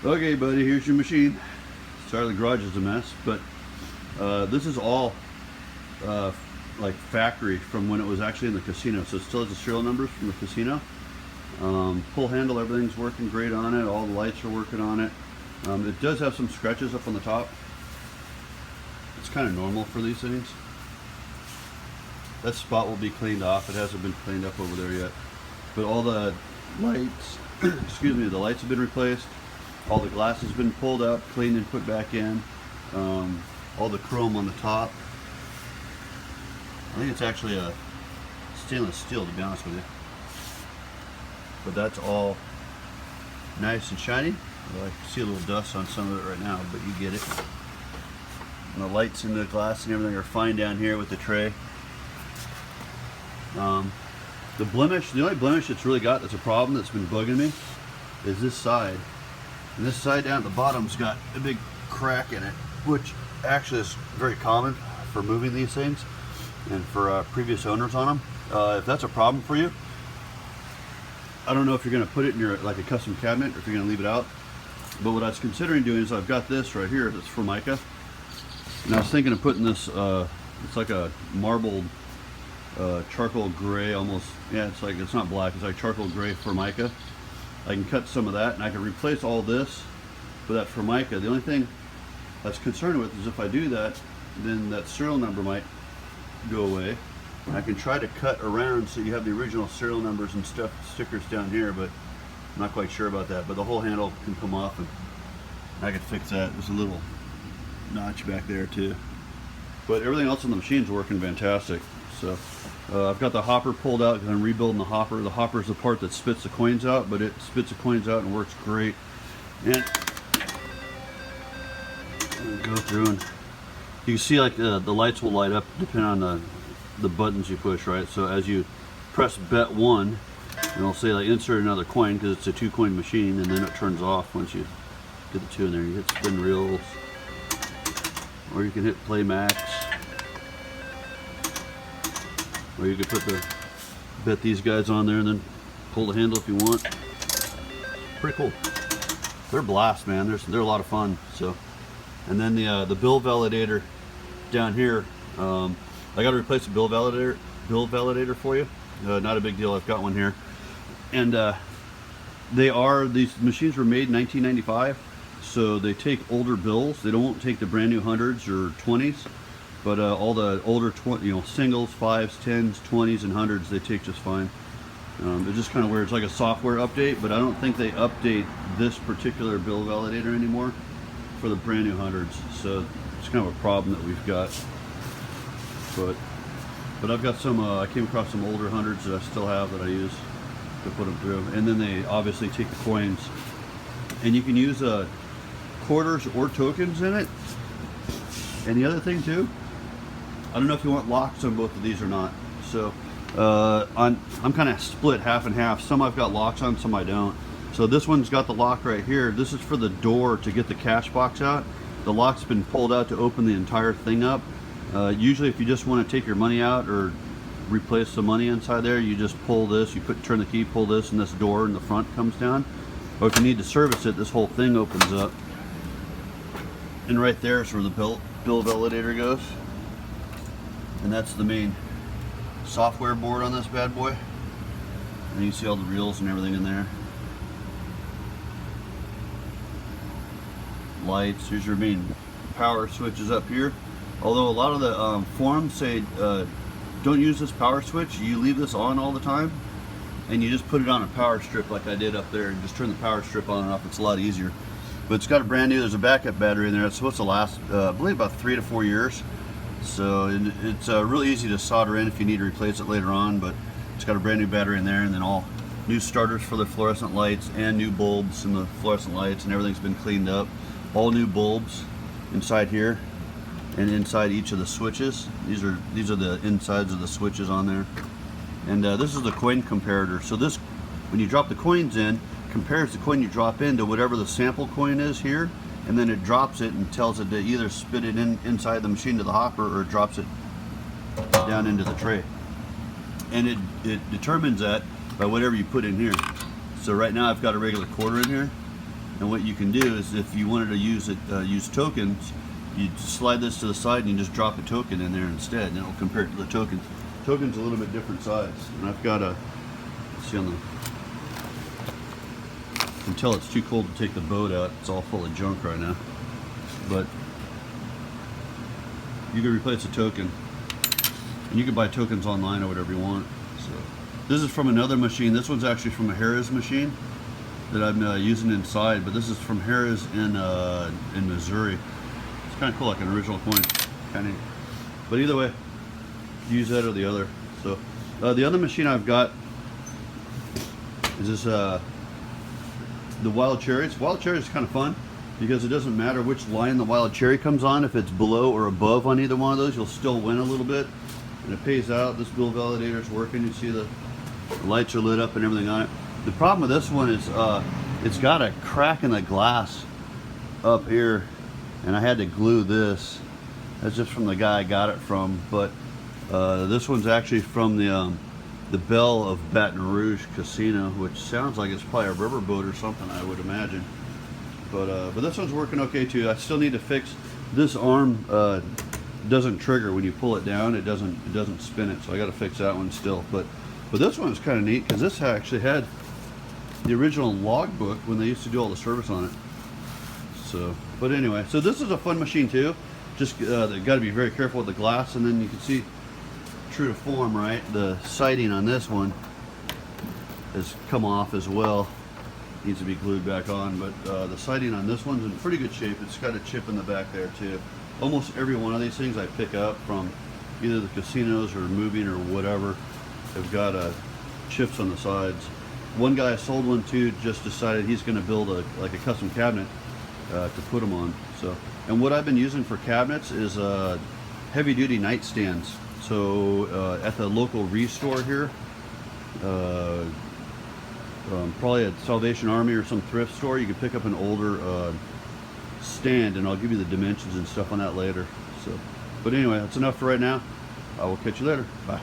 Okay, buddy, here's your machine. Sorry the garage is a mess, but this is all like factory from when it was actually in the casino. So it still has the serial numbers from the casino. Pull handle, everything's working great on it. All the lights are working on it. It does have some scratches up on the top. It's kind of normal for these things. That spot will be cleaned off. It hasn't been cleaned up over there yet. But all the lights, excuse me, the lights have been replaced. All the glass has been pulled out, cleaned and put back in. All the chrome on the top. I think it's actually a stainless steel, to be honest with you. But that's all nice and shiny. I can see a little dust on some of it right now, but you get it. And the lights and the glass and everything are fine down here with the tray. The blemish, the only blemish it's really got that's a problem that's been bugging me is this side. And this side down at the bottom's got a big crack in it, which actually is very common for moving these things and for previous owners on them. If that's a problem for you, I don't know if you're going to put it in your like a custom cabinet or if you're going to leave it out. But what I was considering doing is I've got this right here that's Formica, and I was thinking of putting this. It's like a marbled charcoal gray, almost. Yeah, it's not black. It's like charcoal gray Formica. I can cut some of that, and I can replace all this with that Formica. The only thing I was concerned with is if I do that, then that serial number might go away. I can try to cut around so you have the original serial numbers and stuff, stickers down here, but I'm not quite sure about that. But the whole handle can come off, and I could fix that. There's a little notch back there too. But everything else on the machine's working fantastic. So I've got the hopper pulled out because I'm rebuilding the hopper. The hopper is the part that spits the coins out, but it spits the coins out and works great. And go through and you can see like the lights will light up depending on the buttons you push, right? So as you press bet 1, and it'll say like insert another coin because it's a 2-coin machine, and then it turns off once you get the 2 in there. You hit spin reels, or you can hit play max, or you could bet these guys on there and then pull the handle if you want. Pretty cool. They're a blast, man. They're a lot of fun. So, and then the bill validator down here. I got to replace the bill validator for you. Not a big deal. I've got one here, and these machines were made in 1995, so they take older bills. They don't take the brand new hundreds or 20s, but all the older singles, 5s, 10s, 20s, and hundreds they take just fine. It's just kind of weird. It's like a software update, but I don't think they update this particular bill validator anymore for the brand new hundreds. So it's kind of a problem that we've got. But I've got some, I came across some older hundreds that I still have that I use to put them through. And then they obviously take the coins. And you can use quarters or tokens in it. And the other thing too, I don't know if you want locks on both of these or not. So I'm kind of split half and half. Some I've got locks on, some I don't. So this one's got the lock right here. This is for the door to get the cash box out. The lock's been pulled out to open the entire thing up. Usually if you just want to take your money out or replace some money inside there, you just pull this, turn the key, pull this, and this door in the front comes down. Or if you need to service it, this whole thing opens up. And right there is where the bill validator goes. And that's the main software board on this bad boy. And you see all the reels and everything in there. Lights, here's your main power switches up here. Although a lot of the forums say don't use this power switch, you leave this on all the time and you just put it on a power strip like I did up there and just turn the power strip on and off. It's a lot easier. But it's got a brand new, there's a backup battery in there. It's supposed to last I believe about 3 to 4 years. So it's really easy to solder in if you need to replace it later on, but it's got a brand new battery in there, and then all new starters for the fluorescent lights and new bulbs in the fluorescent lights, and everything's been cleaned up. All new bulbs inside here and inside each of the switches. These are the insides of the switches on there. And this is the coin comparator. So this, when you drop the coins in, compares the coin you drop in to whatever the sample coin is here, and then it drops it and tells it to either spit it inside the machine to the hopper, or it drops it down into the tray. And it determines that by whatever you put in here. So right now I've got a regular quarter in here, And what you can do is, if you wanted to use it, use tokens, you slide this to the side and you just drop a token in there instead, and it'll compare it to the tokens. Token's a little bit different size, and I've got a, let's see on the, you can tell it's too cold to take the boat out. It's all full of junk right now, but you can replace a token, and you can buy tokens online or whatever you want. So this is from another machine. This one's actually from a Harrah's machine that I'm using inside, but this is from Harrah's in Missouri. It's kind of cool, like an original coin, kind of. But either way, use that or the other. So the other machine I've got is this the wild cherries. Wild cherry is kind of fun because it doesn't matter which line the wild cherry comes on. If it's below or above on either one of those, you'll still win a little bit, and it pays out. This bill validator is working. You see the lights are lit up and everything on it. The problem with this one is it's got a crack in the glass up here, and I had to glue this. That's just from the guy I got it from, but this one's actually from the Belle of Baton Rouge Casino, which sounds like it's probably a riverboat or something, I would imagine. But this one's working okay too. I still need to fix this arm. Doesn't trigger when you pull it down. It doesn't spin it, so I got to fix that one still. But this one's kind of neat because this actually had the original logbook when they used to do all the service on it. So, but anyway, so this is a fun machine too. Just they got to be very careful with the glass, and then you can see, true to form, right? The siding on this one has come off as well. Needs to be glued back on, but the siding on this one's in pretty good shape. It's got a chip in the back there too. Almost every one of these things I pick up from either the casinos or moving or whatever have got chips on the sides. One guy I sold one to just decided he's going to build like a custom cabinet to put them on. So, and what I've been using for cabinets is heavy duty nightstands. So at the local restore here, probably at Salvation Army or some thrift store, you can pick up an older stand, and I'll give you the dimensions and stuff on that later. So, but anyway, that's enough for right now. I will catch you later. Bye.